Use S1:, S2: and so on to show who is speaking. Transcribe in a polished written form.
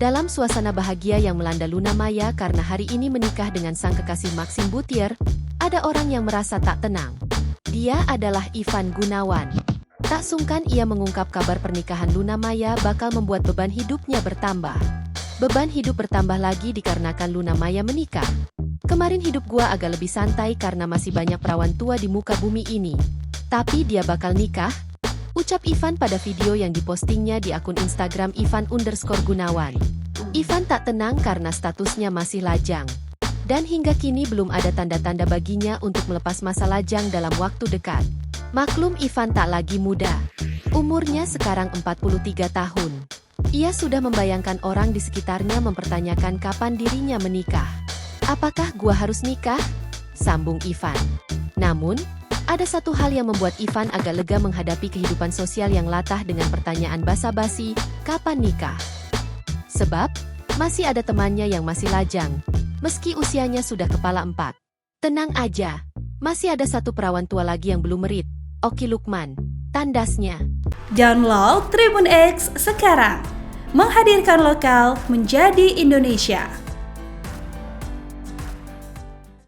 S1: Dalam suasana bahagia yang melanda Luna Maya karena hari ini menikah dengan sang kekasih Maxim Buttier, ada orang yang merasa tak tenang. Dia adalah Ivan Gunawan. Tak sungkan ia mengungkap kabar pernikahan Luna Maya bakal membuat beban hidupnya bertambah. Beban hidup bertambah lagi dikarenakan Luna Maya menikah. Kemarin hidup gua agak lebih santai karena masih banyak perawan tua di muka bumi ini. Tapi dia bakal nikah? Ucap Ivan pada video yang dipostingnya di akun Instagram Ivan_Gunawan. Ivan tak tenang karena statusnya masih lajang. Dan hingga kini belum ada tanda-tanda baginya untuk melepas masa lajang dalam waktu dekat. Maklum Ivan tak lagi muda. Umurnya sekarang 43 tahun. Ia sudah membayangkan orang di sekitarnya mempertanyakan kapan dirinya menikah. Apakah gua harus nikah? Sambung Ivan. Namun, ada satu hal yang membuat Ivan agak lega menghadapi kehidupan sosial yang latah dengan pertanyaan basa-basi, kapan nikah? Sebab, masih ada temannya yang masih lajang, meski usianya sudah kepala 4. Tenang aja, masih ada satu perawan tua lagi yang belum merit, Oki Lukman, tandasnya.
S2: Download Tribun X sekarang, menghadirkan lokal menjadi Indonesia.